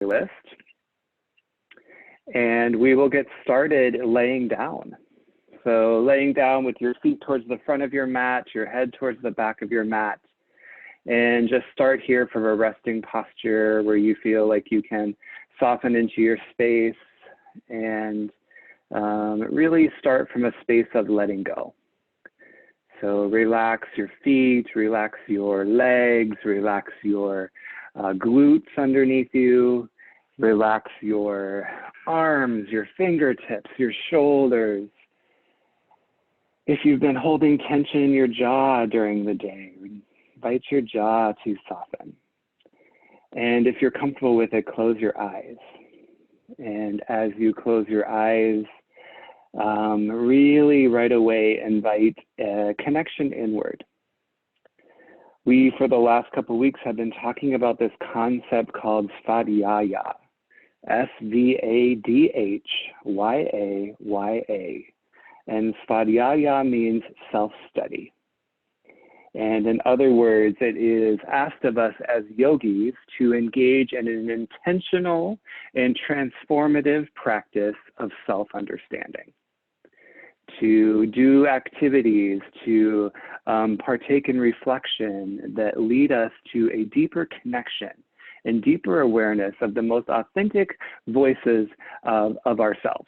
list. And we will get started laying down. So laying down with your feet towards the front of your mat, your head towards the back of your mat. And just start here from a resting posture where you feel like you can soften into your space and really start from a space of letting go. So relax your feet, relax your legs, relax your glutes underneath you, relax your arms, your fingertips, your shoulders. If you've been holding tension in your jaw during the day, invite your jaw to soften. And if you're comfortable with it, close your eyes. And as you close your eyes, really right away invite a connection inward. We, for the last couple of weeks, have been talking about this concept called Svadhyaya, S-V-A-D-H-Y-A-Y-A. And Svadhyaya means self-study. And in other words, it is asked of us as yogis to engage in an intentional and transformative practice of self-understanding, to do activities, to partake in reflection that lead us to a deeper connection and deeper awareness of the most authentic voices of ourselves.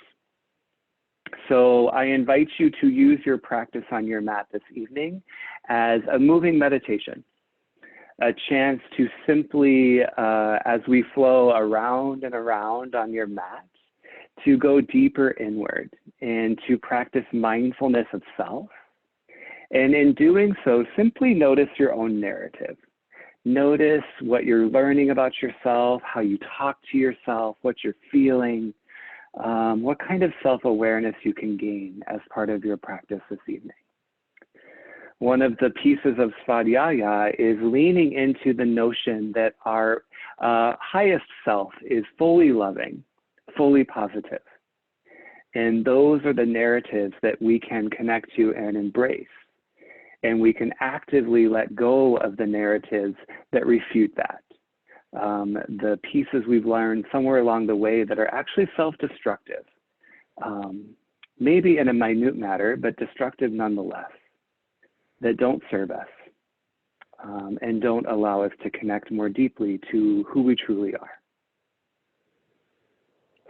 So I invite you to use your practice on your mat this evening as a moving meditation, a chance to simply, as we flow around and around on your mat, to go deeper inward and to practice mindfulness of self. And in doing so, simply notice your own narrative. Notice what you're learning about yourself, how you talk to yourself, what you're feeling, what kind of self-awareness you can gain as part of your practice this evening. One of the pieces of Svadhyaya is leaning into the notion that our highest self is fully loving, fully positive. And those are the narratives that we can connect to and embrace. And we can actively let go of the narratives that refute that. The pieces we've learned somewhere along the way that are actually self-destructive, maybe in a minute matter, but destructive nonetheless, that don't serve us and don't allow us to connect more deeply to who we truly are.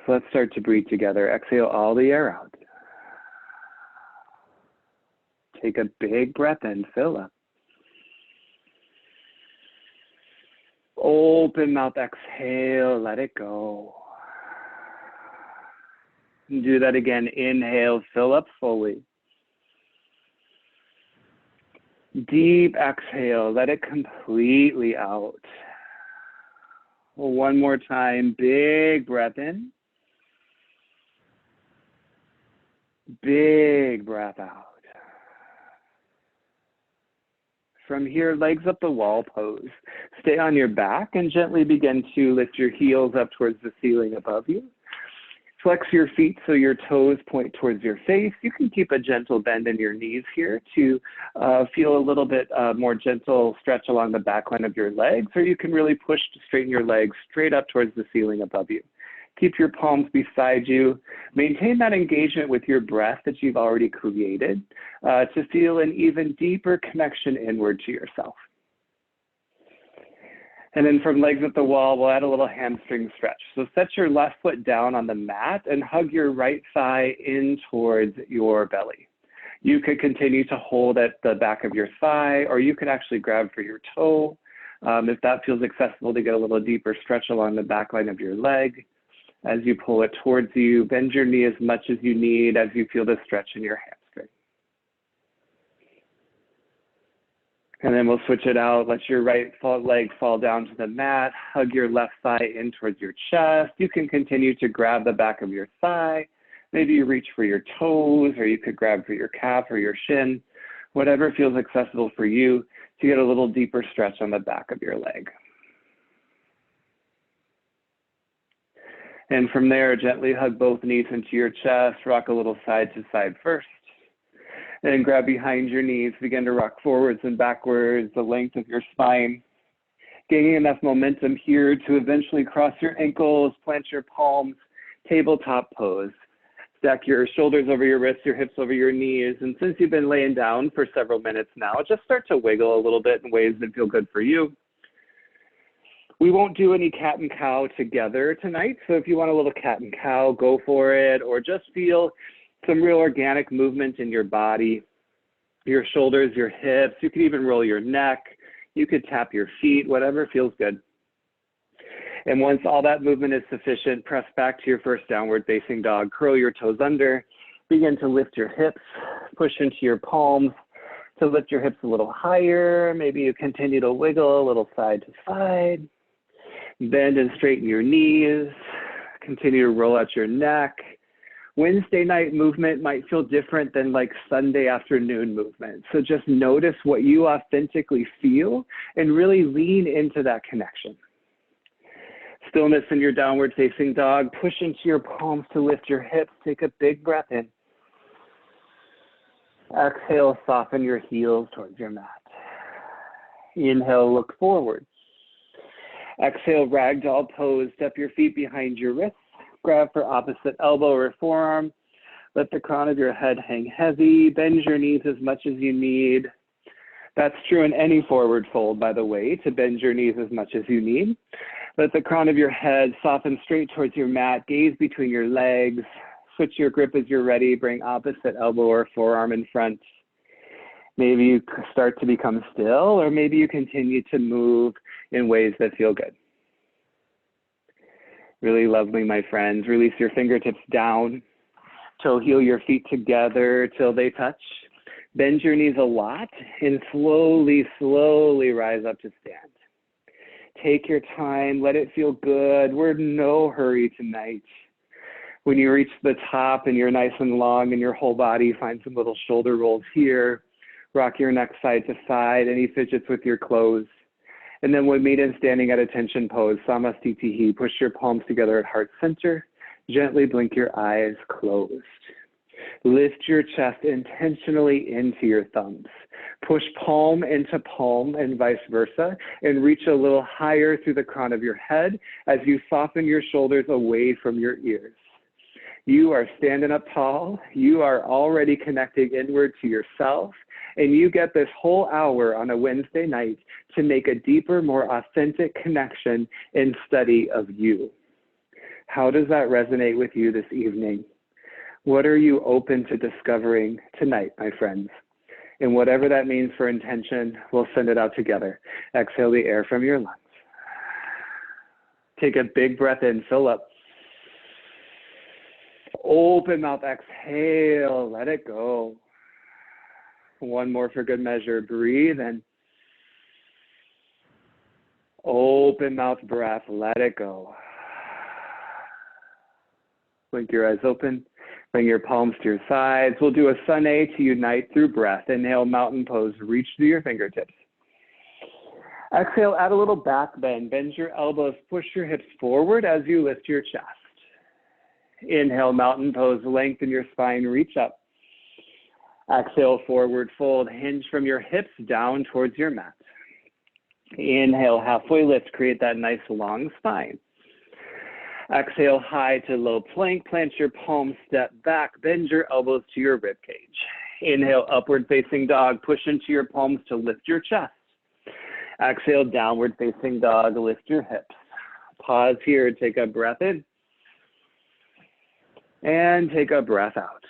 So let's start to breathe together. Exhale all the air out. Take a big breath in, fill up. Open mouth, exhale, let it go. Do that again, inhale, fill up fully. Deep exhale, let it completely out. One more time, big breath in. Big breath out. From here, legs up the wall pose. Stay on your back and gently begin to lift your heels up towards the ceiling above you. Flex your feet so your toes point towards your face. You can keep a gentle bend in your knees here to feel a little bit more gentle stretch along the back line of your legs, or you can really push to straighten your legs straight up towards the ceiling above you. Keep your palms beside you. Maintain that engagement with your breath that you've already created to feel an even deeper connection inward to yourself. And then from legs at the wall, we'll add a little hamstring stretch. So set your left foot down on the mat and hug your right thigh in towards your belly. You could continue to hold at the back of your thigh, or you could actually grab for your toe. If that feels accessible to get a little deeper stretch along the back line of your leg. As you pull it towards you, bend your knee as much as you need as you feel the stretch in your hamstring. And then we'll switch it out. Let your right leg fall down to the mat. Hug your left thigh in towards your chest. You can continue to grab the back of your thigh. Maybe you reach for your toes, or you could grab for your calf or your shin. Whatever feels accessible for you to get a little deeper stretch on the back of your leg. And from there, gently hug both knees into your chest, rock a little side to side first. And grab behind your knees, begin to rock forwards and backwards, the length of your spine. Gaining enough momentum here to eventually cross your ankles, plant your palms, tabletop pose. Stack your shoulders over your wrists, your hips over your knees. And since you've been laying down for several minutes now, just start to wiggle a little bit in ways that feel good for you. We won't do any cat and cow together tonight. So if you want a little cat and cow, go for it, or just feel some real organic movement in your body, your shoulders, your hips. You could even roll your neck. You could tap your feet, whatever feels good. And once all that movement is sufficient, press back to your first downward facing dog. Curl your toes under. Begin to lift your hips. Push into your palms to lift your hips a little higher. Maybe you continue to wiggle a little side to side. Bend and straighten your knees. Continue to roll out your neck. Wednesday night movement might feel different than like Sunday afternoon movement. So just notice what you authentically feel and really lean into that connection. Stillness in your downward facing dog. Push into your palms to lift your hips. Take a big breath in. Exhale, soften your heels towards your mat. Inhale, look forward. Exhale, ragdoll pose. Step your feet behind your wrists. Grab for opposite elbow or forearm. Let the crown of your head hang heavy. Bend your knees as much as you need. That's true in any forward fold, by the way, to bend your knees as much as you need. Let the crown of your head soften straight towards your mat. Gaze between your legs. Switch your grip as you're ready. Bring opposite elbow or forearm in front. Maybe you start to become still, or maybe you continue to move in ways that feel good. Really lovely, my friends. Release your fingertips down. Toe heel your feet together till they touch. Bend your knees a lot and slowly, slowly rise up to stand. Take your time. Let it feel good. We're in no hurry tonight. When you reach the top and you're nice and long in your whole body, find some little shoulder rolls here. Rock your neck side to side. Any fidgets with your clothes. And then we'll meet in standing at attention pose, Samastitihi. Push your palms together at heart center. Gently blink your eyes closed. Lift your chest intentionally into your thumbs. Push palm into palm and vice versa, and reach a little higher through the crown of your head as you soften your shoulders away from your ears. You are standing up tall. You are already connecting inward to yourself. And you get this whole hour on a Wednesday night to make a deeper, more authentic connection and study of you. How does that resonate with you this evening? What are you open to discovering tonight, my friends? And whatever that means for intention, we'll send it out together. Exhale the air from your lungs. Take a big breath in, fill up. Open mouth, exhale, let it go. One more for good measure. Breathe in. Open mouth breath. Let it go. Blink your eyes open. Bring your palms to your sides. We'll do a sun A to unite through breath. Inhale, mountain pose. Reach through your fingertips. Exhale, add a little back bend. Bend your elbows. Push your hips forward as you lift your chest. Inhale, mountain pose. Lengthen your spine. Reach up. Exhale, forward fold, hinge from your hips down towards your mat. Inhale, halfway lift, create that nice long spine. Exhale, high to low plank, plant your palms, step back, bend your elbows to your rib cage. Inhale, upward facing dog, push into your palms to lift your chest. Exhale, downward facing dog, lift your hips. Pause here, take a breath in. And take a breath out.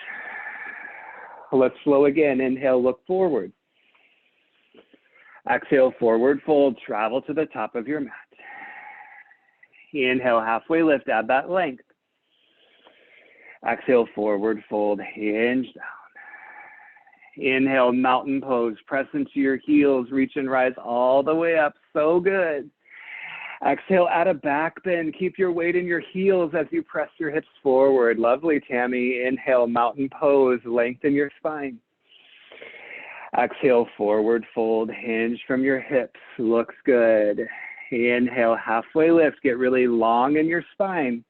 Let's slow again. Inhale, look forward. Exhale, forward fold, travel to the top of your mat. Inhale, halfway lift, add that length. Exhale, forward fold, hinge down. Inhale, mountain pose, press into your heels, reach and rise all the way up, so good. Exhale, add a back bend, keep your weight in your heels as you press your hips forward. Lovely, Tammy. Inhale, mountain pose, lengthen your spine. Exhale, forward fold, hinge from your hips, looks good. Inhale, halfway lift, get really long in your spine.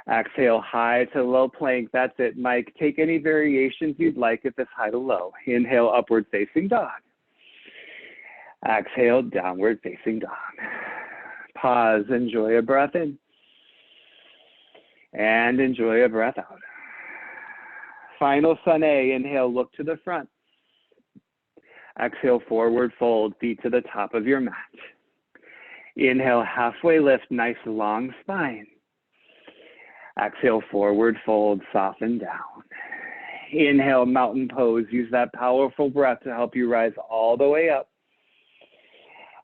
Exhale, high to low plank, that's it, Mike. Take any variations you'd like at this high to low. Inhale, upward facing dog. Exhale, downward facing dog. Pause, enjoy a breath in. And enjoy a breath out. Final sun A, inhale, look to the front. Exhale, forward fold, feet to the top of your mat. Inhale, halfway lift, nice long spine. Exhale, forward fold, soften down. Inhale, mountain pose. Use that powerful breath to help you rise all the way up.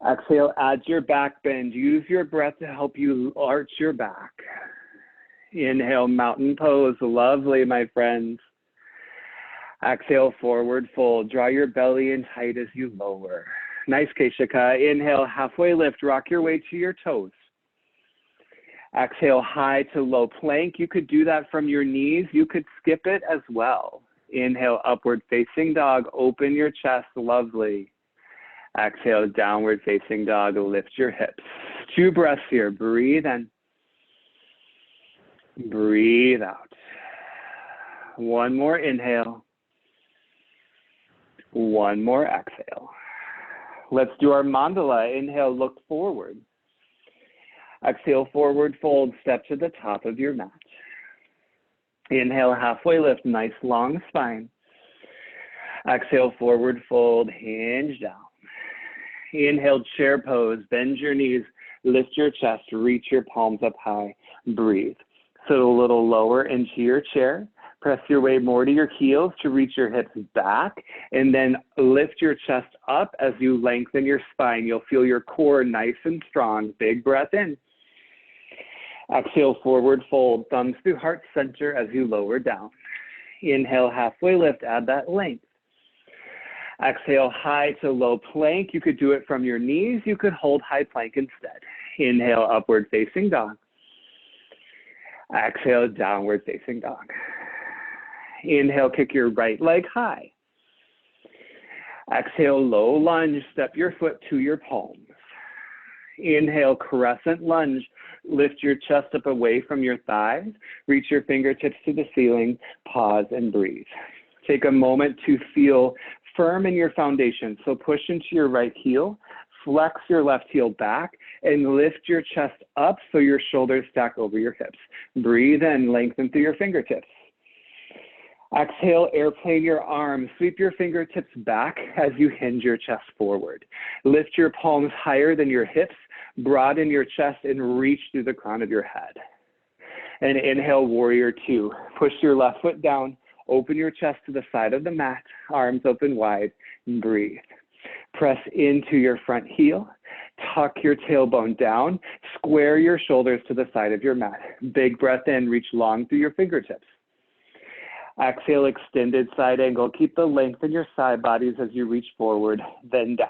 Exhale, add your back bend. Use your breath to help you arch your back. Inhale, mountain pose. Lovely, my friends. Exhale, forward fold. Draw your belly in tight as you lower. Nice, Keshika. Inhale, halfway lift. Rock your way to your toes. Exhale, high to low plank. You could do that from your knees. You could skip it as well. Inhale, upward facing dog. Open your chest. Lovely. Exhale, downward facing dog. Lift your hips. 2 breaths here. Breathe in. Breathe out. 1 more inhale. 1 more exhale. Let's do our mandala. Inhale, look forward. Exhale, forward fold, step to the top of your mat. Inhale, halfway lift, nice long spine. Exhale, forward fold, hinge down. Inhale, chair pose, bend your knees, lift your chest, reach your palms up high, breathe. Sit a little lower into your chair. Press your way more to your heels to reach your hips back, and then lift your chest up as you lengthen your spine. You'll feel your core nice and strong. Big breath in. Exhale, forward fold, thumbs through heart center as you lower down. Inhale, halfway lift, add that length. Exhale, high to low plank. You could do it from your knees. You could hold high plank instead. Inhale, upward facing dog. Exhale, downward facing dog. Inhale, kick your right leg high. Exhale, low lunge, step your foot to your palms. Inhale, crescent lunge, lift your chest up away from your thighs, reach your fingertips to the ceiling, pause and breathe. Take a moment to feel firm in your foundation. So push into your right heel, flex your left heel back, and lift your chest up so your shoulders stack over your hips. Breathe in, lengthen through your fingertips. Exhale, airplane your arms. Sweep your fingertips back as you hinge your chest forward. Lift your palms higher than your hips, broaden your chest, and reach through the crown of your head. And inhale, warrior 2. Push your left foot down, open your chest to the side of the mat, arms open wide, and breathe. Press into your front heel, tuck your tailbone down, square your shoulders to the side of your mat. Big breath in, reach long through your fingertips. Exhale, extended side angle. Keep the length in your side bodies as you reach forward, then down.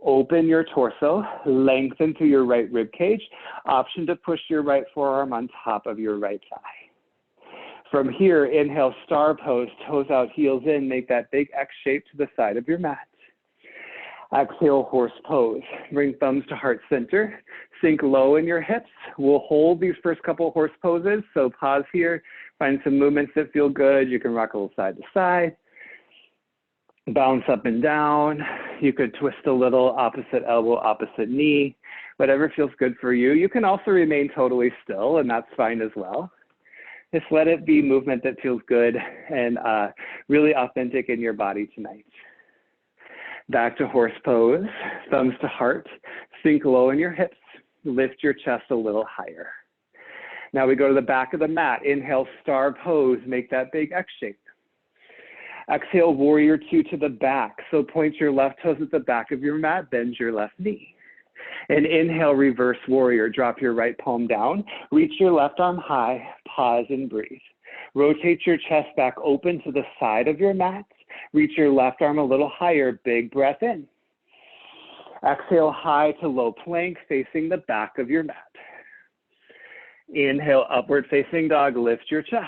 Open your torso, lengthen through your right rib cage. Option to push your right forearm on top of your right thigh. From here, inhale, star pose, toes out, heels in. Make that big X shape to the side of your mat. Exhale, horse pose. Bring thumbs to heart center. Sink low in your hips. We'll hold these first couple horse poses, so pause here. Find some movements that feel good. You can rock a little side to side. Bounce up and down. You could twist a little, opposite elbow, opposite knee. Whatever feels good for you. You can also remain totally still, and that's fine as well. Just let it be movement that feels good and really authentic in your body tonight. Back to horse pose, thumbs to heart, sink low in your hips, lift your chest a little higher. Now we go to the back of the mat. Inhale, star pose, make that big X shape. Exhale, warrior 2 to the back. So point your left toes at the back of your mat, bend your left knee. And inhale, reverse warrior, drop your right palm down, reach your left arm high, pause and breathe. Rotate your chest back open to the side of your mat. Reach your left arm a little higher, big breath in. Exhale, high to low plank, facing the back of your mat. Inhale, upward facing dog, lift your chest.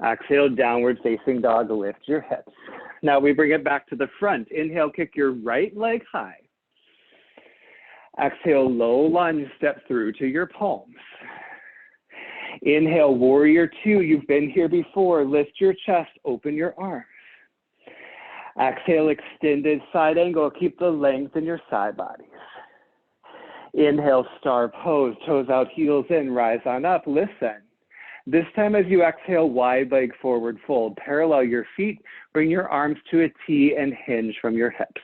Exhale, downward facing dog, lift your hips. Now we bring it back to the front. Inhale, kick your right leg high. Exhale, low lunge, step through to your palms. Inhale, warrior 2, you've been here before. Lift your chest, open your arms. Exhale, extended side angle. Keep the length in your side bodies. Inhale, star pose. Toes out, heels in. Rise on up. Listen. This time as you exhale, wide leg forward fold. Parallel your feet. Bring your arms to a T and hinge from your hips.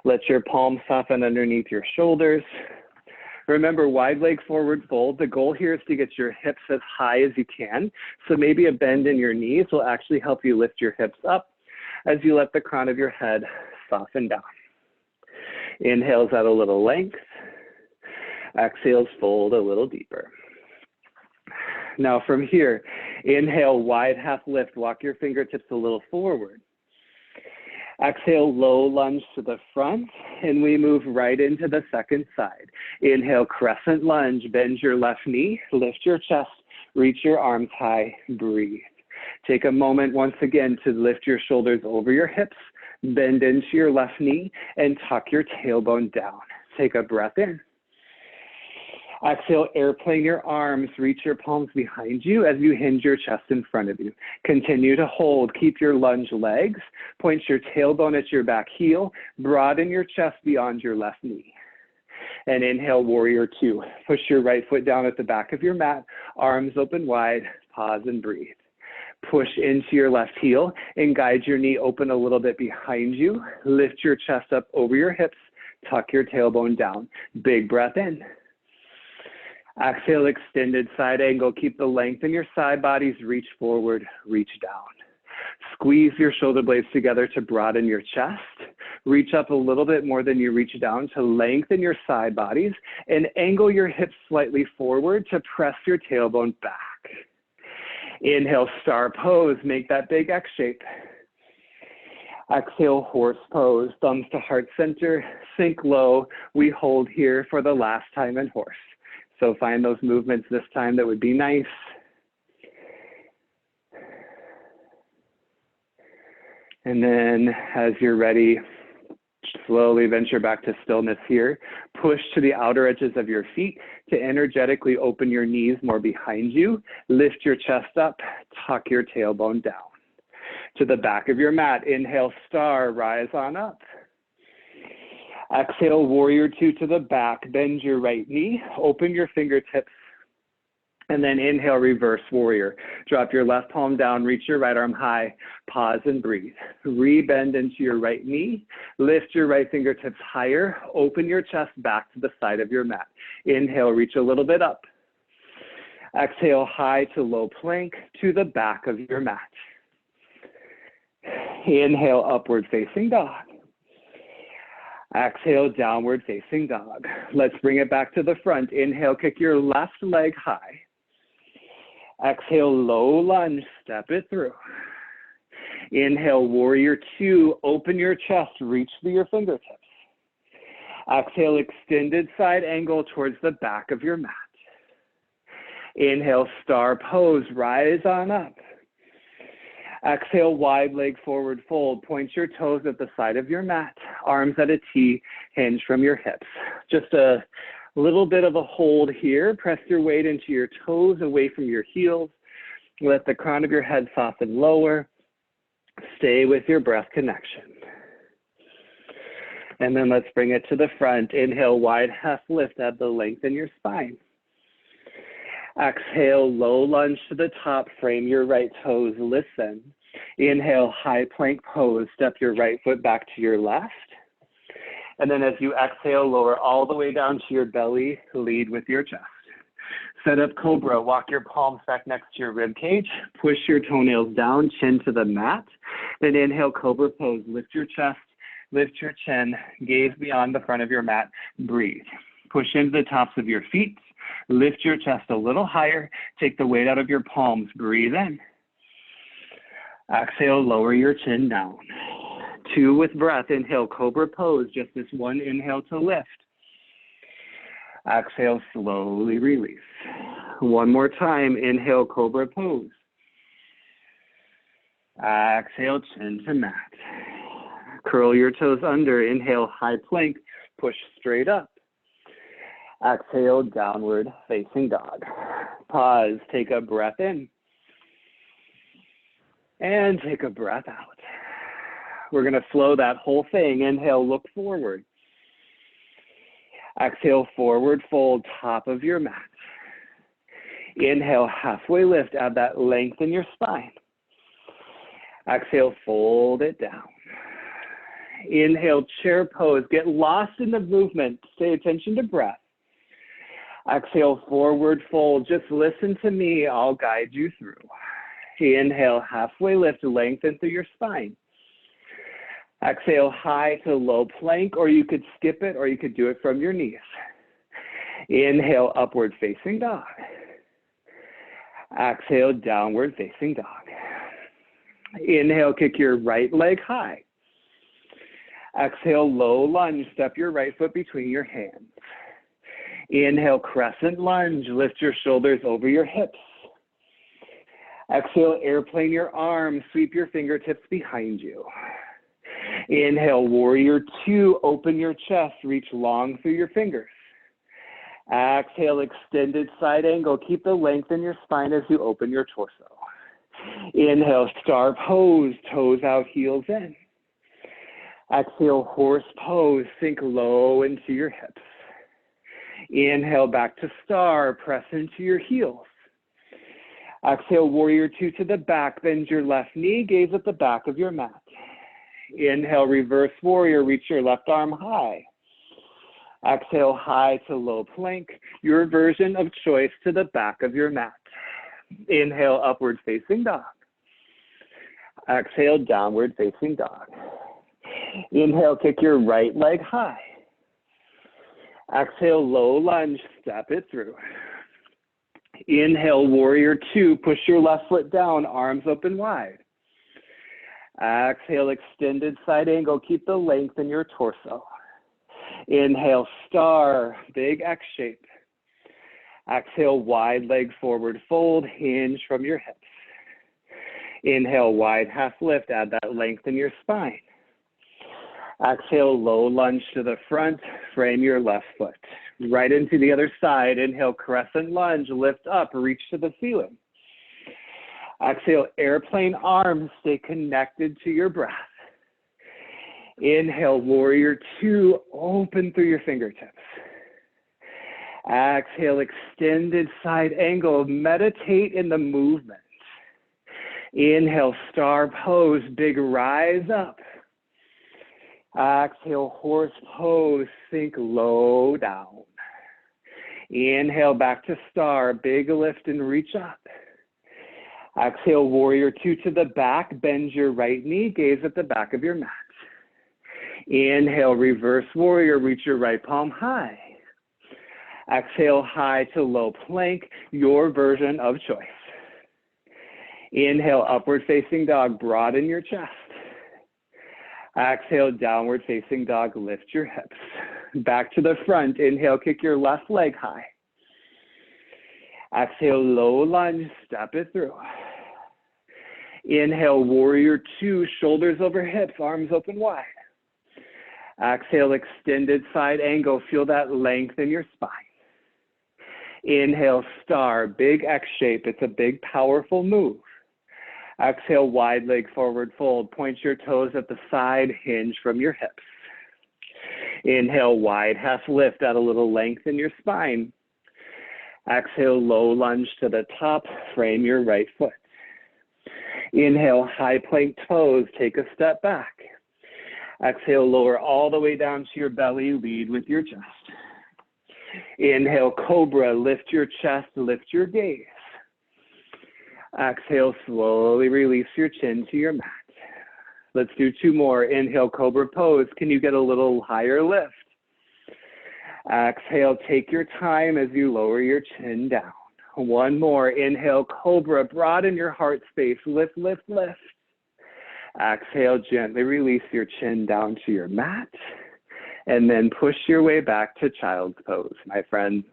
Let your palms soften underneath your shoulders. Remember, wide leg forward fold. The goal here is to get your hips as high as you can. So maybe a bend in your knees will actually help you lift your hips up as you let the crown of your head soften down. Inhales at a little length. Exhales, fold a little deeper. Now from here, inhale, wide half lift. Walk your fingertips a little forward. Exhale, low lunge to the front, and we move right into the second side. Inhale, crescent lunge. Bend your left knee, lift your chest, reach your arms high, breathe. Take a moment once again to lift your shoulders over your hips, bend into your left knee, and tuck your tailbone down. Take a breath in. Exhale, airplane your arms, reach your palms behind you as you hinge your chest in front of you. Continue to hold, keep your lunge legs, point your tailbone at your back heel, broaden your chest beyond your left knee. And inhale, warrior two. Push your right foot down at the back of your mat, arms open wide, pause and breathe. Push into your left heel and guide your knee open a little bit behind you. Lift your chest up over your hips, tuck your tailbone down. Big breath in. Exhale, extended side angle. Keep the length in your side bodies. Reach forward, reach down. Squeeze your shoulder blades together to broaden your chest. Reach up a little bit more than you reach down to lengthen your side bodies and angle your hips slightly forward to press your tailbone back. Inhale, star pose. Make that big X shape. Exhale, horse pose. Thumbs to heart center. Sink low. We hold here for the last time in horse. So find those movements this time that would be nice. And then as you're ready, slowly venture back to stillness here. Push to the outer edges of your feet to energetically open your knees more behind you. Lift your chest up, tuck your tailbone down. To the back of your mat, inhale, star, rise on up. Exhale, warrior two to the back, bend your right knee, open your fingertips, and then inhale, reverse warrior. Drop your left palm down, reach your right arm high, pause and breathe. Rebend into your right knee, lift your right fingertips higher, open your chest back to the side of your mat. Inhale, reach a little bit up. Exhale, high to low plank to the back of your mat. Inhale, upward facing dog. Exhale, downward facing dog. Let's bring it back to the front. Inhale, kick your left leg high. Exhale, low lunge, step it through. Inhale, warrior two, open your chest, reach through your fingertips. Exhale, extended side angle towards the back of your mat. Inhale, star pose, rise on up. Exhale, wide leg forward fold. Point your toes at the side of your mat. Arms at a T, hinge from your hips. Just a little bit of a hold here. Press your weight into your toes away from your heels. Let the crown of your head soften lower. Stay with your breath connection. And then let's bring it to the front. Inhale, wide half lift at the length in your spine. Exhale, low lunge to the top, frame your right toes, listen. Inhale, high plank pose, step your right foot back to your left. And then as you exhale, lower all the way down to your belly, lead with your chest. Set up cobra, walk your palms back next to your rib cage, push your toenails down, chin to the mat. Then inhale, cobra pose, lift your chest, lift your chin, gaze beyond the front of your mat, breathe. Push into the tops of your feet. Lift your chest a little higher. Take the weight out of your palms. Breathe in. Exhale, lower your chin down. 2 with breath. Inhale, cobra pose. Just this one inhale to lift. Exhale, slowly release. One more time. Inhale, cobra pose. Exhale, chin to mat. Curl your toes under. Inhale, high plank. Push straight up. Exhale, downward facing dog. Pause, take a breath in. And take a breath out. We're going to slow that whole thing. Inhale, look forward. Exhale, forward fold, top of your mat. Inhale, halfway lift, add that length in your spine. Exhale, fold it down. Inhale, chair pose, get lost in the movement, pay attention to breath. Exhale, forward fold, just listen to me, I'll guide you through. Inhale, halfway lift, lengthen through your spine. Exhale, high to low plank, or you could skip it, or you could do it from your knees. Inhale, upward facing dog. Exhale, downward facing dog. Inhale, kick your right leg high. Exhale, low lunge, step your right foot between your hands. Inhale, crescent lunge, lift your shoulders over your hips. Exhale, airplane your arms, sweep your fingertips behind you. Inhale, warrior two, open your chest, reach long through your fingers. Exhale, extended side angle, keep the length in your spine as you open your torso. Inhale, star pose, toes out, heels in. Exhale, horse pose, sink low into your hips. Inhale, back to star, press into your heels. Exhale, warrior two to the back, bend your left knee, gaze at the back of your mat. Inhale, reverse warrior, reach your left arm high. Exhale, high to low plank, your version of choice to the back of your mat. Inhale, upward facing dog. Exhale, downward facing dog. Inhale, kick your right leg high. Exhale, low lunge, step it through. Inhale, warrior two, push your left foot down, arms open wide. Exhale, extended side angle, keep the length in your torso. Inhale, star, big X shape. Exhale, wide leg forward fold, hinge from your hips. Inhale, wide half lift, add that length in your spine. Exhale, low lunge to the front, frame your left foot. Right into the other side, inhale, crescent lunge, lift up, reach to the ceiling. Exhale, airplane arms, stay connected to your breath. Inhale, warrior two, open through your fingertips. Exhale, extended side angle, meditate in the movement. Inhale, star pose, big rise up. Exhale, horse pose, sink low down. Inhale, back to star, big lift and reach up. Exhale, warrior two to the back, bend your right knee, gaze at the back of your mat. Inhale, reverse warrior, reach your right palm high. Exhale, high to low plank, your version of choice. Inhale, upward facing dog, broaden your chest. Exhale, downward facing dog, lift your hips. Back to the front, inhale, kick your left leg high. Exhale, low lunge, step it through. Inhale, warrior two, shoulders over hips, arms open wide. Exhale, extended side angle, feel that length in your spine. Inhale, star, big X shape, it's a big powerful move. Exhale, wide leg forward fold, point your toes at the side, hinge from your hips. Inhale, wide half lift, add a little length in your spine. Exhale, low lunge to the top, frame your right foot. Inhale, high plank toes, take a step back. Exhale, lower all the way down to your belly, lead with your chest. Inhale, cobra, lift your chest, lift your gaze. Exhale, slowly release your chin to your mat. Let's do two more. Inhale, cobra pose. Can you get a little higher lift? Exhale, take your time as you lower your chin down. One more. Inhale, cobra, broaden your heart space. Lift, lift, lift. Exhale, gently release your chin down to your mat. And then push your way back to child's pose, my friends.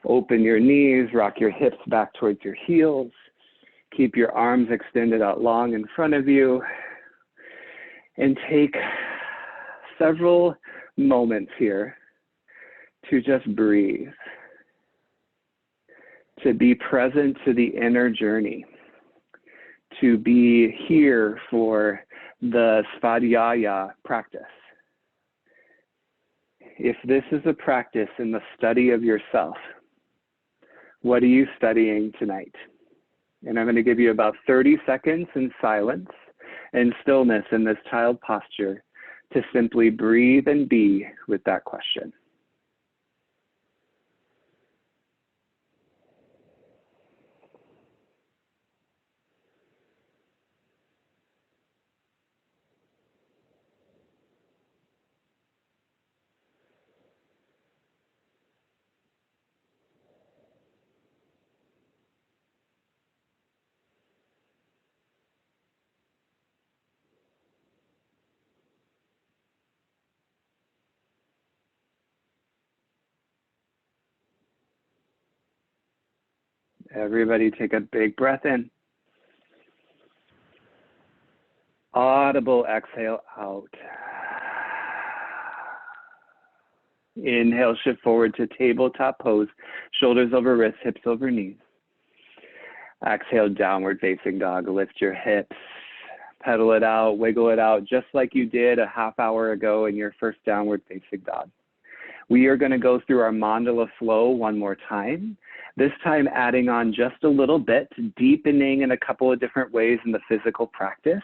Open your knees, rock your hips back towards your heels. Keep your arms extended out long in front of you. And take several moments here to just breathe, to be present to the inner journey, to be here for the Svadhyaya practice. If this is a practice in the study of yourself, what are you studying tonight? And I'm going to give you about 30 seconds in silence and stillness in this child posture to simply breathe and be with that question. Everybody take a big breath in. Audible exhale out. Inhale, shift forward to tabletop pose, shoulders over wrists, hips over knees. Exhale, downward facing dog. Lift your hips, pedal it out, wiggle it out, just like you did a half hour ago in your first downward facing dog. We are going to go through our mandala flow one more time, this time adding on just a little bit, deepening in a couple of different ways in the physical practice.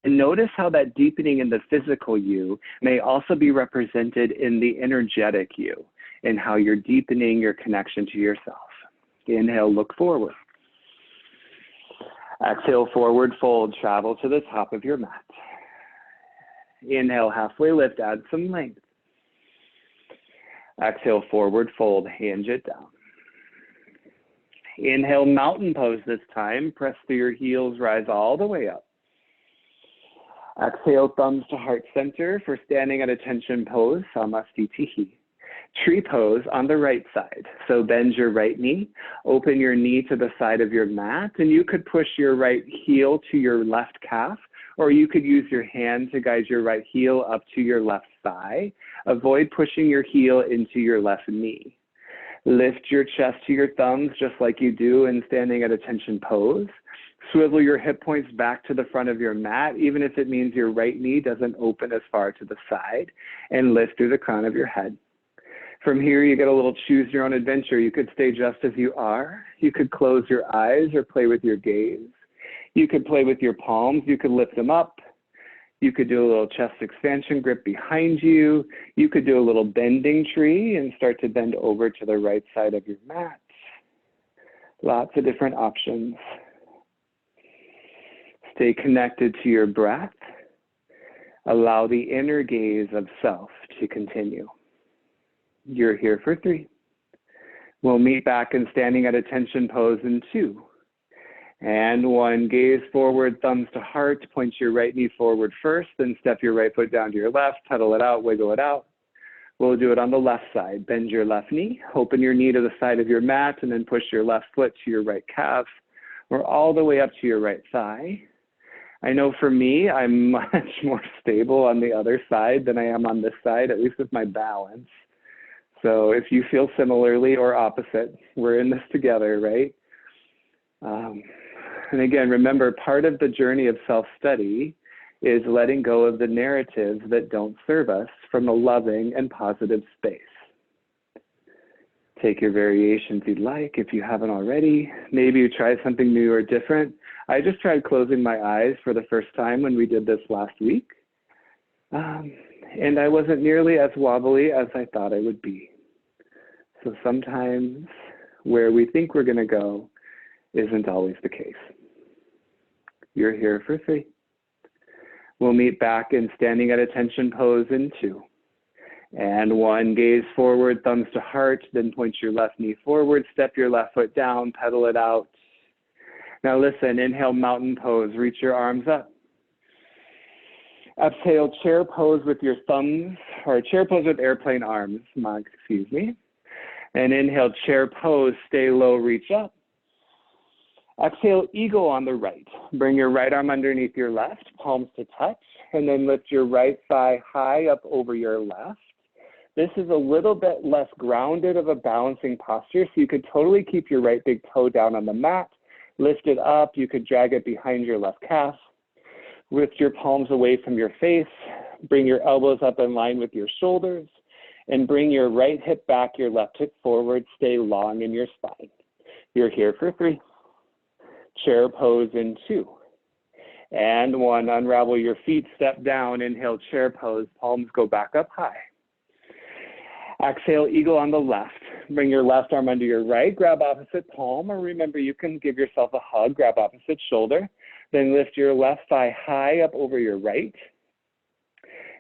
And notice how that deepening in the physical you may also be represented in the energetic you, and how you're deepening your connection to yourself. Inhale, look forward. Exhale, forward fold, travel to the top of your mat. Inhale, halfway lift, add some length. Exhale, forward fold, hinge it down. Inhale, mountain pose this time. Press through your heels, rise all the way up. Exhale, thumbs to heart center for standing at attention pose, Samastitihi. Tree pose on the right side. So bend your right knee, open your knee to the side of your mat, and you could push your right heel to your left calf, or you could use your hand to guide your right heel up to your left thigh. Avoid pushing your heel into your left knee. Lift your chest to your thumbs just like you do in standing at attention pose. Swivel your hip points back to the front of your mat, even if it means your right knee doesn't open as far to the side, and lift through the crown of your head. From here, you get a little choose your own adventure. You could stay just as you are. You could close your eyes or play with your gaze. You could play with your palms. You could lift them up. You could do a little chest expansion grip behind you. You could do a little bending tree and start to bend over to the right side of your mat. Lots of different options. Stay connected to your breath. Allow the inner gaze of self to continue. You're here for 3. We'll meet back in standing at attention pose in 2. And 1, gaze forward, thumbs to heart, point your right knee forward first, then step your right foot down to your left, pedal it out, wiggle it out. We'll do it on the left side. Bend your left knee, open your knee to the side of your mat, and then push your left foot to your right calf, or all the way up to your right thigh. I know for me, I'm much more stable on the other side than I am on this side, at least with my balance. So if you feel similarly or opposite, we're in this together, right? And again, remember, part of the journey of self-study is letting go of the narratives that don't serve us from a loving and positive space. Take your variations you'd like if you haven't already. Maybe you try something new or different. I just tried closing my eyes for the first time when we did this last week. And I wasn't nearly as wobbly as I thought I would be. So sometimes where we think we're going to go isn't always the case. You're here for 3. We'll meet back in standing at attention pose in 2. And 1, gaze forward, thumbs to heart, then point your left knee forward, step your left foot down, pedal it out. Now listen, inhale, mountain pose, reach your arms up. Exhale, chair pose with your thumbs, or chair pose with airplane arms, excuse me. And inhale, chair pose, stay low, reach up. Exhale, eagle on the right. Bring your right arm underneath your left, palms to touch, and then lift your right thigh high up over your left. This is a little bit less grounded of a balancing posture, so you could totally keep your right big toe down on the mat, lift it up, you could drag it behind your left calf. Lift your palms away from your face. Bring your elbows up in line with your shoulders. And bring your right hip back, your left hip forward. Stay long in your spine. You're here for 3. Chair pose in 2. And 1, unravel your feet, step down, inhale, chair pose, palms go back up high. Exhale, eagle on the left. Bring your left arm under your right, grab opposite palm, or remember you can give yourself a hug, grab opposite shoulder. Then lift your left thigh high up over your right.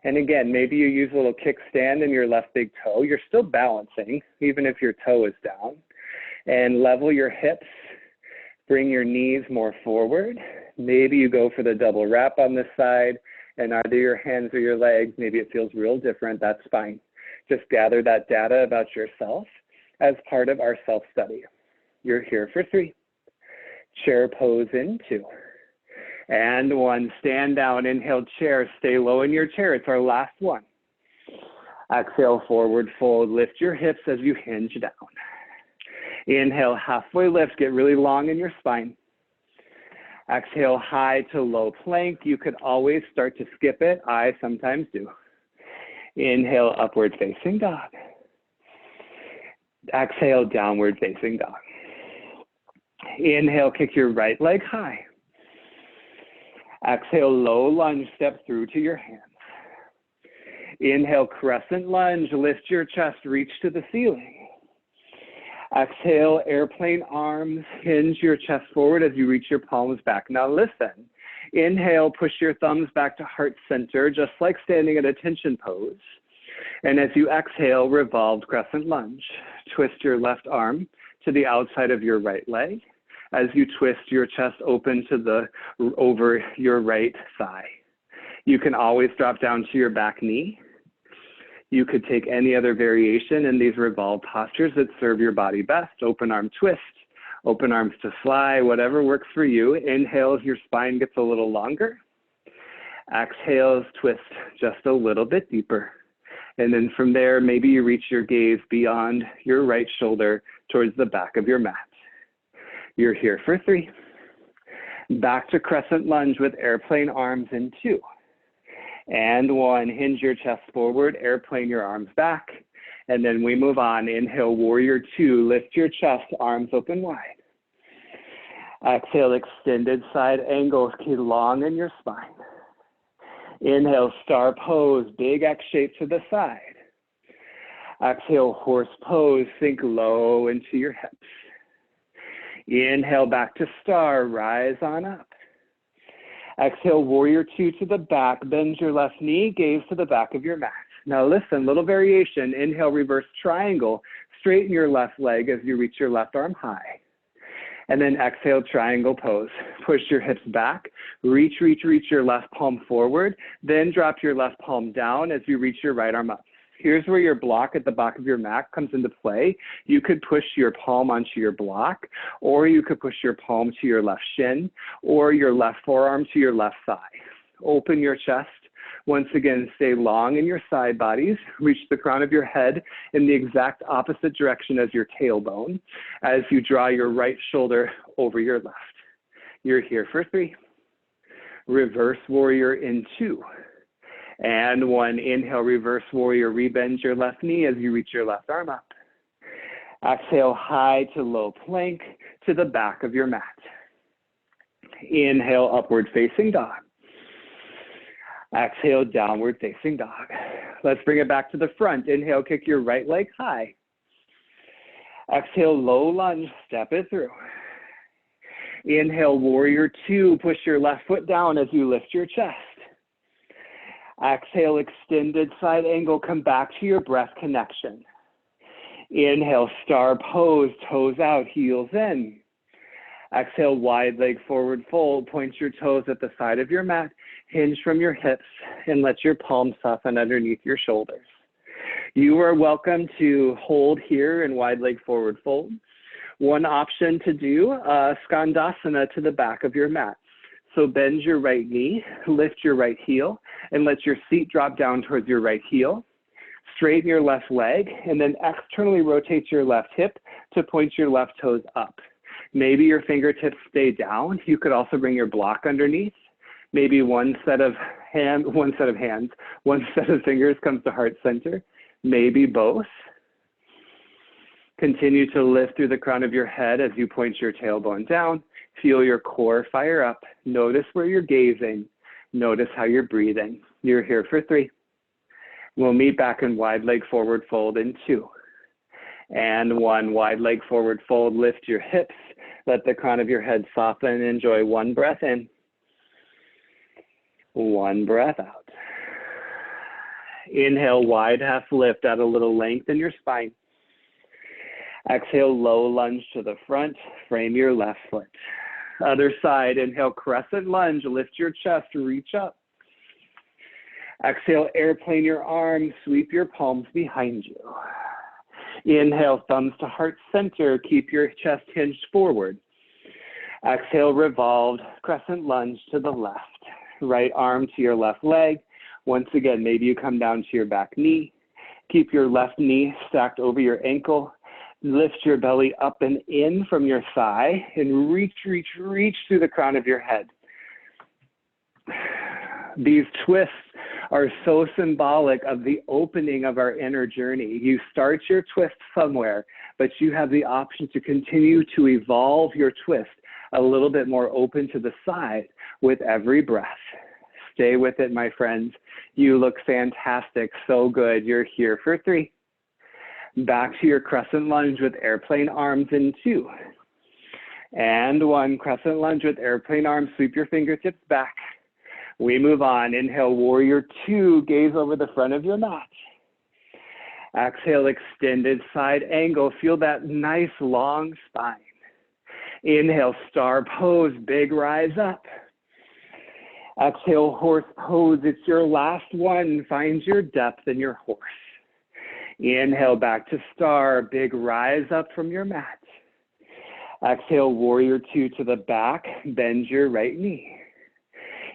And again, maybe you use a little kickstand in your left big toe. You're still balancing, even if your toe is down. And level your hips. Bring your knees more forward. Maybe you go for the double wrap on this side, and either your hands or your legs, maybe it feels real different, that's fine. Just gather that data about yourself as part of our self-study. You're here for 3. Chair pose in 2. And 1, stand down, inhale, chair, stay low in your chair, it's our last one. Exhale, forward fold, lift your hips as you hinge down. Inhale, halfway lift, get really long in your spine. Exhale, high to low plank. You could always start to skip it. I sometimes do. Inhale, upward facing dog. Exhale, downward facing dog. Inhale, kick your right leg high. Exhale, low lunge, step through to your hands. Inhale, crescent lunge, lift your chest, reach to the ceiling. Exhale, airplane arms, hinge your chest forward as you reach your palms back. Now listen, inhale, push your thumbs back to heart center, just like standing at attention pose. And as you exhale, revolved crescent lunge. Twist your left arm to the outside of your right leg as you twist your chest open to over your right thigh. You can always drop down to your back knee. You could take any other variation in these revolved postures that serve your body best. Open arm twist, open arms to fly, whatever works for you. Inhale as your spine gets a little longer. Exhales, twist just a little bit deeper. And then from there, maybe you reach your gaze beyond your right shoulder towards the back of your mat. You're here for 3. Back to crescent lunge with airplane arms in 2. And 1, hinge your chest forward, airplane your arms back. And then we move on. Inhale, warrior 2, lift your chest, arms open wide. Exhale, extended side angle, keep long in your spine. Inhale, star pose, big X shape to the side. Exhale, horse pose, sink low into your hips. Inhale, back to star, rise on up. Exhale, warrior 2 to the back, bend your left knee, gaze to the back of your mat. Now listen, little variation. Inhale, reverse triangle, straighten your left leg as you reach your left arm high. And then exhale, triangle pose. Push your hips back, reach your left palm forward, then drop your left palm down as you reach your right arm up. Here's where your block at the back of your mat comes into play. You could push your palm onto your block, or you could push your palm to your left shin, or your left forearm to your left thigh. Open your chest. Once again, stay long in your side bodies. Reach the crown of your head in the exact opposite direction as your tailbone as you draw your right shoulder over your left. You're here for 3. Reverse warrior in 2. And 1, inhale, reverse warrior, rebend your left knee as you reach your left arm up. Exhale, high to low plank to the back of your mat. Inhale, upward facing dog. Exhale, downward facing dog. Let's bring it back to the front. Inhale, kick your right leg high. Exhale, low lunge, step it through. Inhale, warrior 2, push your left foot down as you lift your chest. Exhale, extended side angle, come back to your breath connection. Inhale, star pose, toes out, heels in. Exhale, wide leg forward fold, point your toes at the side of your mat, hinge from your hips, and let your palms soften underneath your shoulders. You are welcome to hold here in wide leg forward fold. One option to do, Skandasana to the back of your mat. So bend your right knee, lift your right heel, and let your seat drop down towards your right heel. Straighten your left leg, and then externally rotate your left hip to point your left toes up. Maybe your fingertips stay down. You could also bring your block underneath. Maybe one set of hands, one set of fingers comes to heart center, maybe both. Continue to lift through the crown of your head as you point your tailbone down. Feel your core fire up. Notice where you're gazing. Notice how you're breathing. You're here for 3. We'll meet back in wide leg forward fold in 2. And 1, wide leg forward fold, lift your hips. Let the crown of your head soften. Enjoy 1 breath in. 1 breath out. Inhale, wide half lift, add a little length in your spine. Exhale, low lunge to the front, frame your left foot. Other side, inhale, crescent lunge, lift your chest, reach up. Exhale, airplane your arms, sweep your palms behind you. Inhale, thumbs to heart center, keep your chest hinged forward. Exhale, revolved, crescent lunge to the left. Right arm to your left leg. Once again, maybe you come down to your back knee. Keep your left knee stacked over your ankle. Lift your belly up and in from your thigh and reach through the crown of your head. These twists are so symbolic of the opening of our inner journey. You start your twist somewhere, but you have the option to continue to evolve your twist a little bit more open to the side with every breath. Stay with it, my friends. You look fantastic, so good. You're here for 3. Back to your crescent lunge with airplane arms in 2. And 1, crescent lunge with airplane arms, sweep your fingertips back. We move on. Inhale, warrior 2, gaze over the front of your mat. Exhale, extended side angle. Feel that nice long spine. Inhale, star pose, big rise up. Exhale, horse pose. It's your last one. Find your depth in your horse. Inhale, back to star, big rise up from your mat. Exhale, warrior 2 to the back, bend your right knee.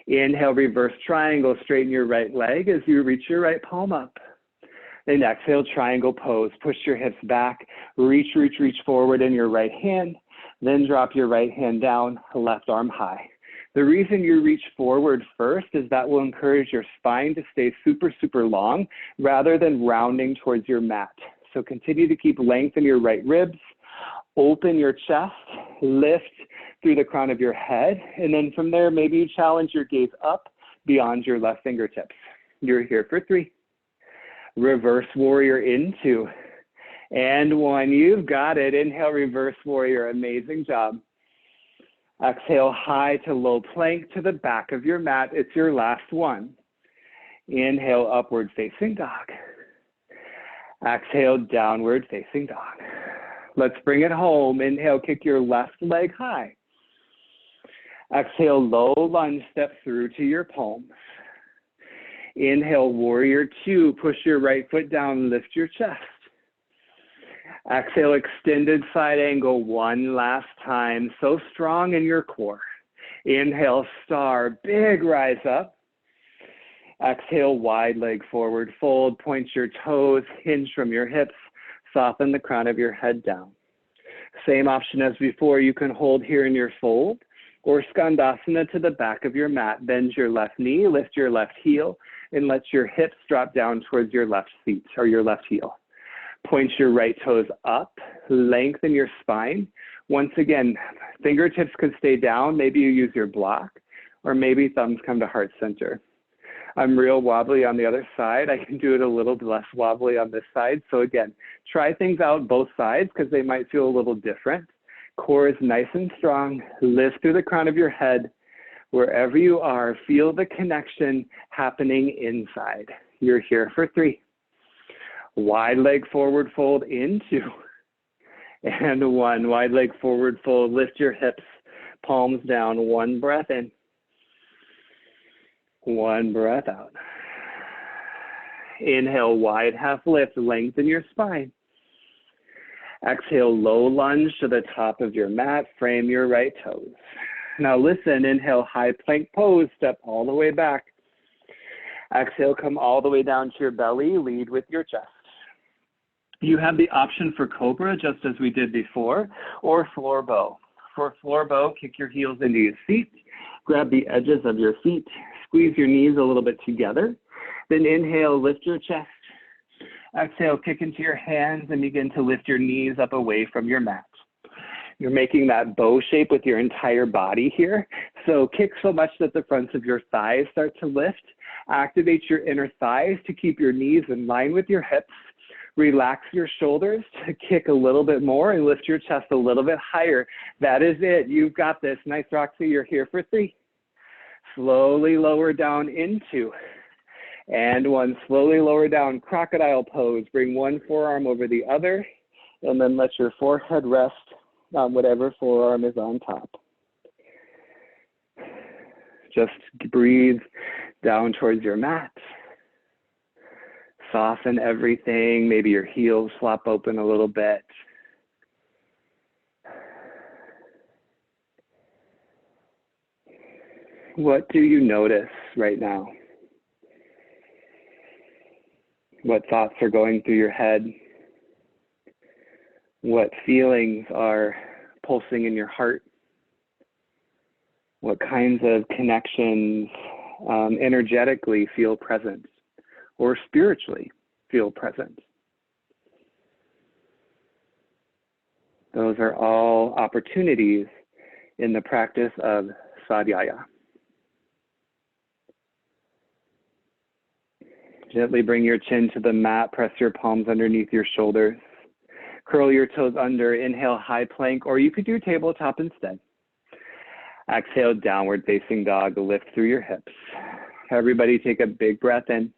Inhale, reverse triangle, straighten your right leg as you reach your right palm up. Then exhale, triangle pose, push your hips back, reach forward in your right hand, then drop your right hand down, left arm high. The reason you reach forward first is that will encourage your spine to stay super long rather than rounding towards your mat. So continue to keep length in your right ribs, open your chest, lift through the crown of your head, and then from there, maybe you challenge your gaze up beyond your left fingertips. You're here for 3. Reverse warrior in 2. And 1, you've got it. Inhale, reverse warrior, amazing job. Exhale, high to low plank to the back of your mat. It's your last one. Inhale, upward facing dog. Exhale, downward facing dog. Let's bring it home. Inhale, kick your left leg high. Exhale, low lunge, step through to your palms. Inhale, warrior 2, push your right foot down, lift your chest. Exhale, extended side angle 1 last time, so strong in your core. Inhale, star, big rise up. Exhale, wide leg forward fold, point your toes, hinge from your hips, soften the crown of your head down. Same option as before, you can hold here in your fold, or skandasana to the back of your mat. Bend your left knee, lift your left heel, and let your hips drop down towards your left feet or your left heel. Point your right toes up, lengthen your spine. Once again, fingertips could stay down. Maybe you use your block, or maybe thumbs come to heart center. I'm real wobbly on the other side. I can do it a little less wobbly on this side. So again, try things out both sides because they might feel a little different. Core is nice and strong. Lift through the crown of your head. Wherever you are, feel the connection happening inside. You're here for 3. Wide leg forward fold in 2. And 1, wide leg forward fold. Lift your hips, palms down. 1 breath in. 1 breath out. Inhale, wide half lift, lengthen your spine. Exhale, low lunge to the top of your mat, frame your right toes. Now listen, inhale, high plank pose, step all the way back. Exhale, come all the way down to your belly, lead with your chest. You have the option for cobra, just as we did before, or floor bow. For floor bow, kick your heels into your seat, Grab the edges of your feet, squeeze your knees a little bit together. Then inhale, lift your chest. Exhale, kick into your hands and begin to lift your knees up away from your mat. You're making that bow shape with your entire body here. So kick so much that the fronts of your thighs start to lift. Activate your inner thighs to keep your knees in line with your hips. Relax your shoulders to kick a little bit more and lift your chest a little bit higher. That is it. You've got this. Nice, Roxy. You're here for 3. Slowly lower down into. And 1. Slowly lower down, crocodile pose. Bring one forearm over the other. And then let your forehead rest on whatever forearm is on top. Just breathe down towards your mat. Soften everything. Maybe your heels flop open a little bit. What do you notice right now? What thoughts are going through your head? What feelings are pulsing in your heart? What kinds of connections energetically feel present or spiritually feel present? Those are all opportunities in the practice of Svadhyaya. Gently bring your chin to the mat, press your palms underneath your shoulders. Curl your toes under, inhale high plank, or you could do tabletop instead. Exhale, downward facing dog, lift through your hips. Everybody take a big breath in.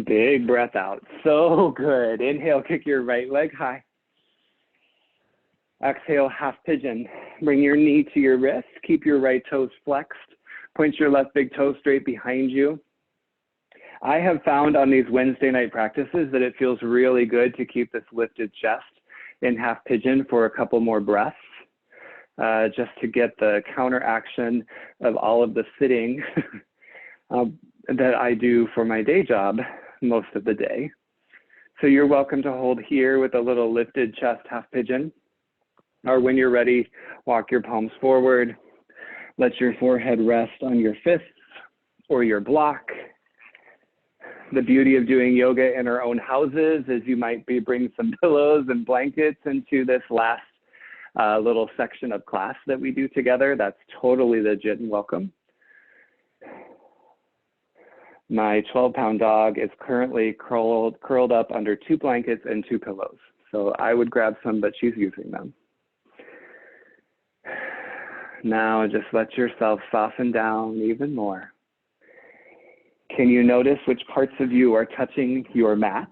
Big breath out. So good. Inhale, kick your right leg high. Exhale, half pigeon. Bring your knee to your wrist. Keep your right toes flexed. Point your left big toe straight behind you. I have found on these Wednesday night practices that it feels really good to keep this lifted chest in half pigeon for a couple more breaths, just to get the counteraction of all of the sitting that I do for my day job most of the day. So you're welcome to hold here with a little lifted chest, half pigeon, or when you're ready, walk your palms forward. Let your forehead rest on your fists or your block. The beauty of doing yoga in our own houses is you might bring some pillows and blankets into this last little section of class that we do together. That's totally legit and welcome. My 12-pound dog is currently curled up under 2 blankets and 2 pillows. So I would grab some, but she's using them. Now just let yourself soften down even more. Can you notice which parts of you are touching your mat?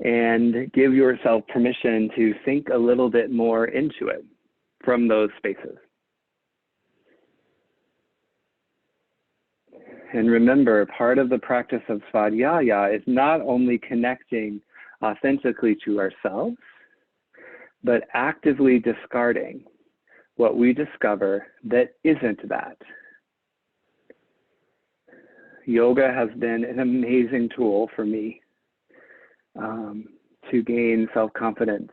And give yourself permission to sink a little bit more into it from those spaces. And remember, part of the practice of Svadhyaya is not only connecting authentically to ourselves, but actively discarding what we discover that isn't that. Yoga has been an amazing tool for me to gain self-confidence,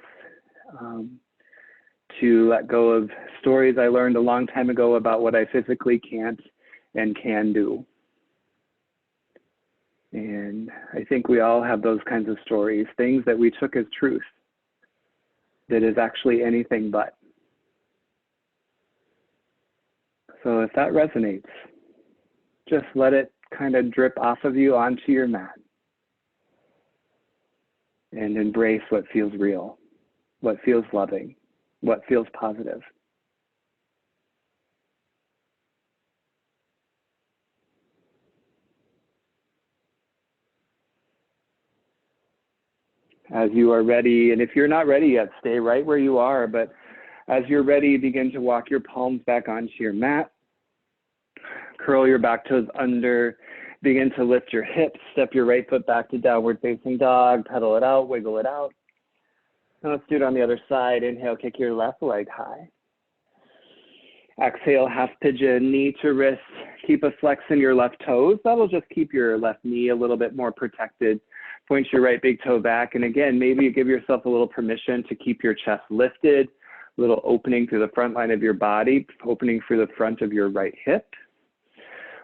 to let go of stories I learned a long time ago about what I physically can't and can do. And I think we all have those kinds of stories, things that we took as truth, that is actually anything but. So if that resonates, just let it kind of drip off of you onto your mat and embrace what feels real, what feels loving, what feels positive. As you are ready, and if you're not ready yet, stay right where you are, but as you're ready, begin to walk your palms back onto your mat. Curl your back toes under, begin to lift your hips, step your right foot back to downward facing dog, pedal it out, wiggle it out. Now let's do it on the other side. Inhale, kick your left leg high. Exhale, half pigeon, knee to wrist. Keep a flex in your left toes. That'll just keep your left knee a little bit more protected. Point your right big toe back. And again, maybe you give yourself a little permission to keep your chest lifted. little opening through the front line of your body, opening through the front of your right hip.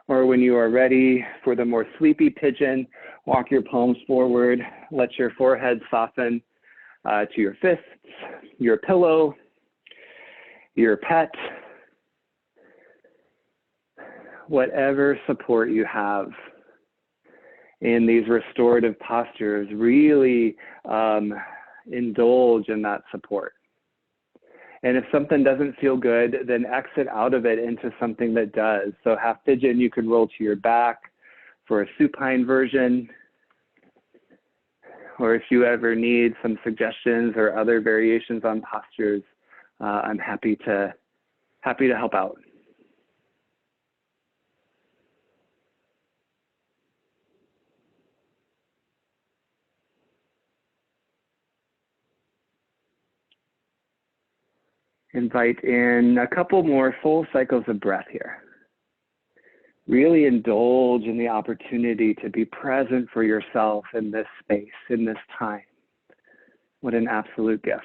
Or when you are ready for the more sleepy pigeon, walk your palms forward, let your forehead soften to your fists, your pillow, your pet, whatever support you have in these restorative postures. Really indulge in that support. And if something doesn't feel good, then exit out of it into something that does. So half pigeon, you could roll to your back for a supine version. Or if you ever need some suggestions or other variations on postures, I'm happy to help out. Invite in a couple more full cycles of breath here. Really indulge in the opportunity to be present for yourself in this space, in this time. What an absolute gift.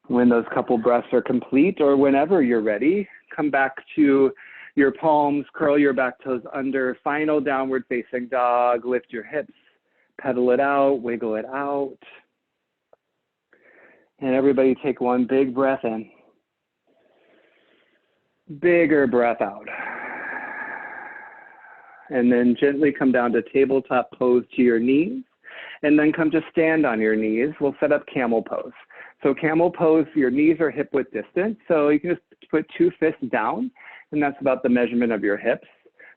When those couple breaths are complete, or whenever you're ready, come back to your palms, curl your back toes under, final downward facing dog, lift your hips, pedal it out, wiggle it out. And everybody take one big breath in. Bigger breath out. And then gently come down to tabletop pose to your knees. And then come to stand on your knees. We'll set up camel pose. So camel pose, your knees are hip width distance. So you can just put 2 fists down, and that's about the measurement of your hips.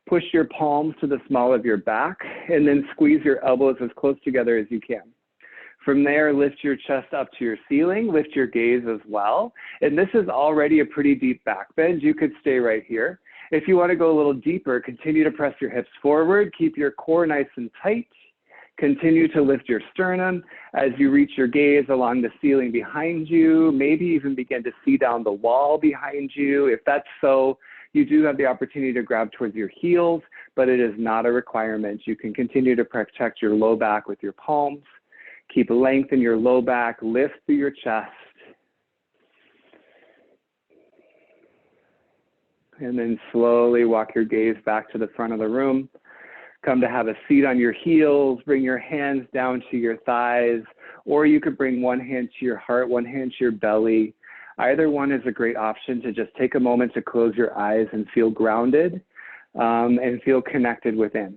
Push your palms to the small of your back, and then squeeze your elbows as close together as you can. From there, lift your chest up to your ceiling, lift your gaze as well. And this is already a pretty deep back bend. You could stay right here. If you want to go a little deeper, continue to press your hips forward, keep your core nice and tight. Continue to lift your sternum as you reach your gaze along the ceiling behind you, maybe even begin to see down the wall behind you. If that's so, you do have the opportunity to grab towards your heels, but it is not a requirement. You can continue to protect your low back with your palms. Keep length in your low back, lift through your chest. And then slowly walk your gaze back to the front of the room. Come to have a seat on your heels, bring your hands down to your thighs, or you could bring one hand to your heart, one hand to your belly. Either one is a great option to just take a moment to close your eyes and feel grounded and feel connected within.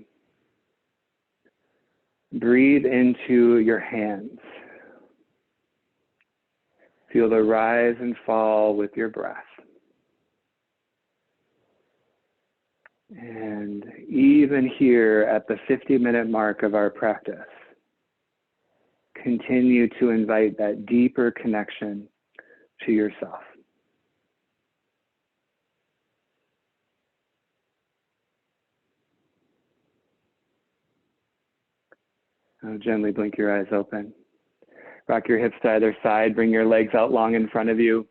Breathe into your hands. Feel the rise and fall with your breath. And even here at the 50-minute mark of our practice, continue to invite that deeper connection to yourself. Now gently blink your eyes open. Rock your hips to either side, bring your legs out long in front of you.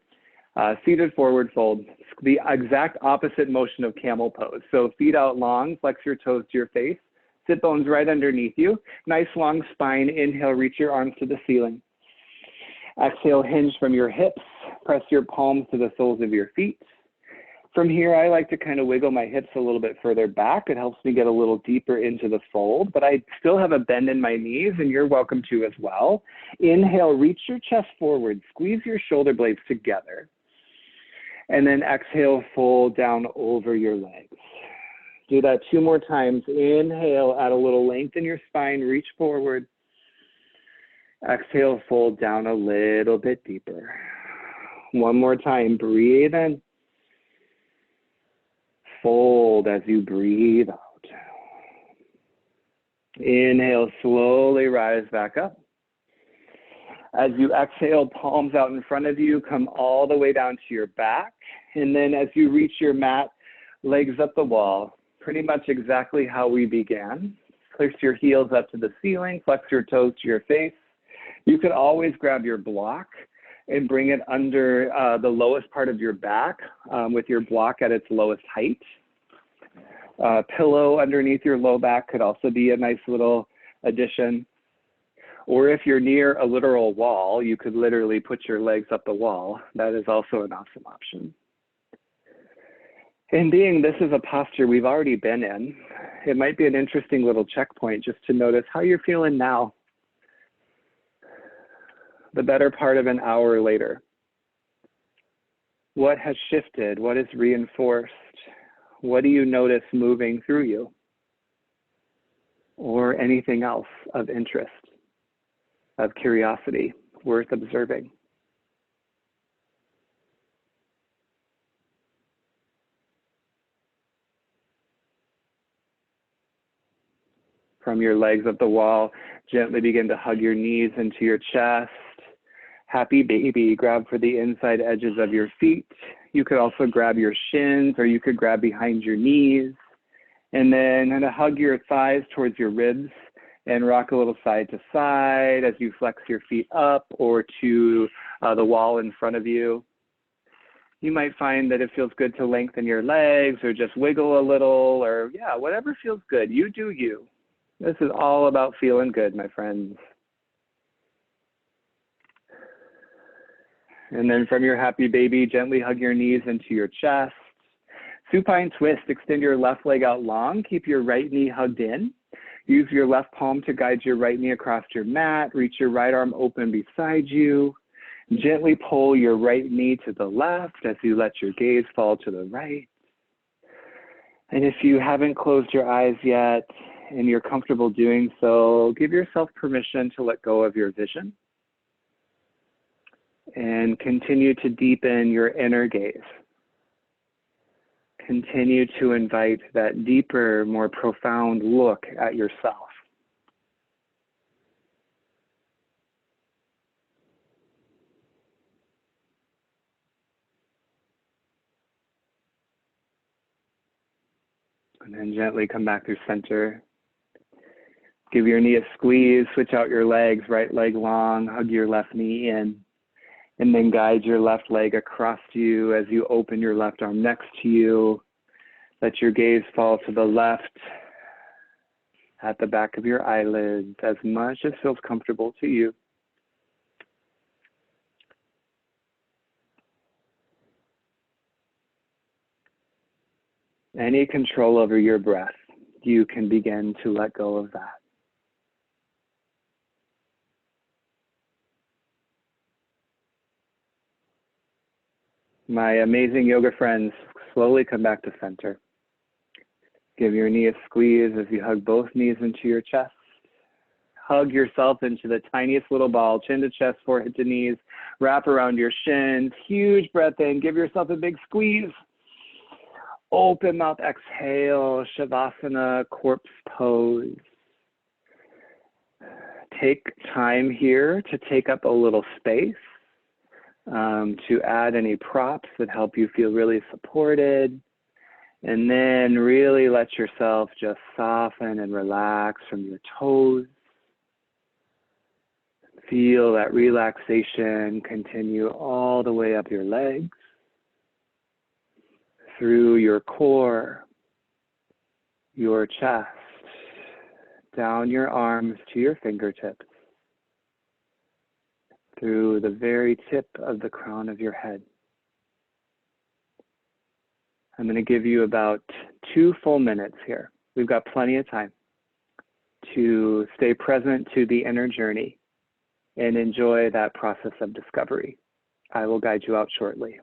Seated forward fold, the exact opposite motion of camel pose. So feet out long, flex your toes to your face, sit bones right underneath you. Nice long spine, inhale, reach your arms to the ceiling. Exhale, hinge from your hips, press your palms to the soles of your feet. From here, I like to kind of wiggle my hips a little bit further back. It helps me get a little deeper into the fold, but I still have a bend in my knees, and you're welcome to as well. Inhale, reach your chest forward, squeeze your shoulder blades together. And then exhale, fold down over your legs. Do that 2 more times. Inhale, add a little length in your spine, reach forward. Exhale, fold down a little bit deeper. 1 more time, breathe in. Fold as you breathe out. Inhale, slowly rise back up. As you exhale, palms out in front of you, come all the way down to your back. And then as you reach your mat, legs up the wall, pretty much exactly how we began. Place your heels up to the ceiling, flex your toes to your face. You could always grab your block and bring it under the lowest part of your back with your block at its lowest height. Pillow underneath your low back could also be a nice little addition. Or if you're near a literal wall, you could literally put your legs up the wall. That is also an awesome option. And being this is a posture we've already been in, it might be an interesting little checkpoint just to notice how you're feeling now, the better part of an hour later. What has shifted? What is reinforced? What do you notice moving through you? Or anything else of interest, of curiosity, worth observing? From your legs up the wall, gently begin to hug your knees into your chest. Happy baby, grab for the inside edges of your feet. You could also grab your shins, or you could grab behind your knees. And then kind of hug your thighs towards your ribs and rock a little side to side as you flex your feet up or to the wall in front of you. You might find that it feels good to lengthen your legs or just wiggle a little, or yeah, whatever feels good. You do you. This is all about feeling good, my friends. And then from your happy baby, gently hug your knees into your chest. Supine twist, extend your left leg out long. Keep your right knee hugged in. Use your left palm to guide your right knee across your mat. Reach your right arm open beside you. Gently pull your right knee to the left as you let your gaze fall to the right. And if you haven't closed your eyes yet and you're comfortable doing so, give yourself permission to let go of your vision and continue to deepen your inner gaze. Continue to invite that deeper, more profound look at yourself. And then gently come back through center. Give your knee a squeeze, switch out your legs, right leg long, hug your left knee in, and then guide your left leg across you as you open your left arm next to you. Let your gaze fall to the left at the back of your eyelids as much as feels comfortable to you. Any control over your breath, you can begin to let go of that. My amazing yoga friends, slowly come back to center. Give your knee a squeeze as you hug both knees into your chest. Hug yourself into the tiniest little ball, chin to chest, forehead to knees. Wrap around your shins. Huge breath in. Give yourself a big squeeze. Open mouth, exhale, Shavasana, corpse pose. Take time here to take up a little space, to add any props that help you feel really supported. And then really let yourself just soften and relax from your toes. Feel that relaxation continue all the way up your legs, through your core, your chest, down your arms to your fingertips, through the very tip of the crown of your head. I'm going to give you about 2 full minutes here. We've got plenty of time to stay present to the inner journey and enjoy that process of discovery. I will guide you out shortly.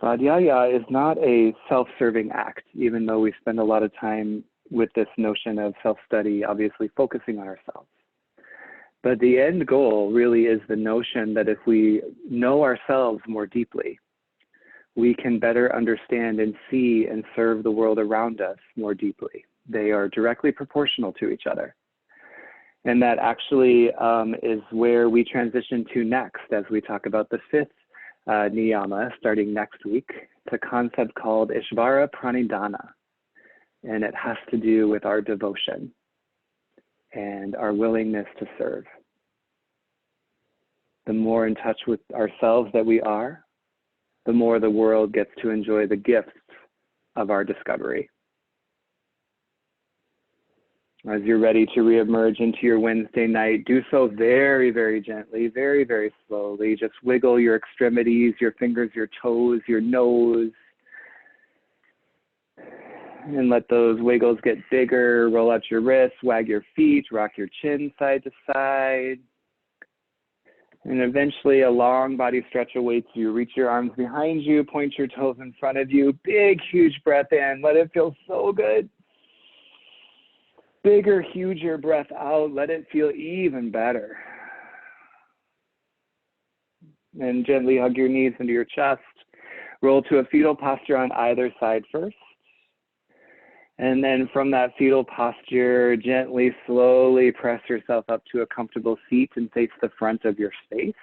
Svadhyaya is not a self-serving act, even though we spend a lot of time with this notion of self-study, obviously focusing on ourselves. But the end goal really is the notion that if we know ourselves more deeply, we can better understand and see and serve the world around us more deeply. They are directly proportional to each other. And that actually is where we transition to next as we talk about the fifth niyama starting next week. It's a concept called Ishvara Pranidhana. And it has to do with our devotion and our willingness to serve. The more in touch with ourselves that we are, the more the world gets to enjoy the gifts of our discovery. As you're ready to reemerge into your Wednesday night, do so very, very gently, very, very slowly. Just wiggle your extremities, your fingers, your toes, your nose. And let those wiggles get bigger. Roll out your wrists, wag your feet, rock your chin side to side. And eventually a long body stretch awaits you. Reach your arms behind you, point your toes in front of you. Big, huge breath in. Let it feel so good. Bigger, huger breath out. Let it feel even better. And gently hug your knees into your chest. Roll to a fetal posture on either side first. And then from that fetal posture, gently, slowly press yourself up to a comfortable seat and face the front of your space.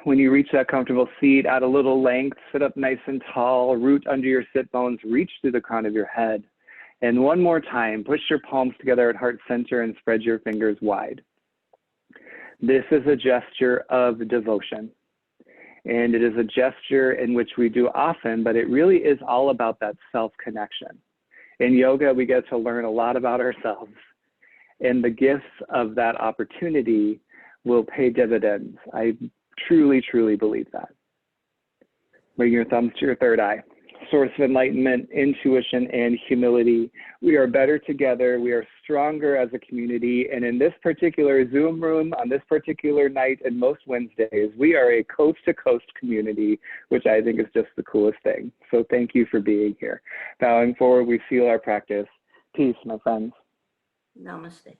When you reach that comfortable seat, add a little length, sit up nice and tall, root under your sit bones, reach through the crown of your head. And one more time, push your palms together at heart center and spread your fingers wide. This is a gesture of devotion. And it is a gesture in which we do often, but it really is all about that self-connection. In yoga, we get to learn a lot about ourselves. And the gifts of that opportunity will pay dividends. I truly, truly believe that. Bring your thumbs to your third eye. Source of enlightenment, intuition, and humility. We are better together. We are stronger as a community. And in this particular Zoom room, on this particular night, and most Wednesdays, we are a coast-to-coast community, which I think is just the coolest thing. So thank you for being here. Bowing forward, we seal our practice. Peace, my friends. Namaste.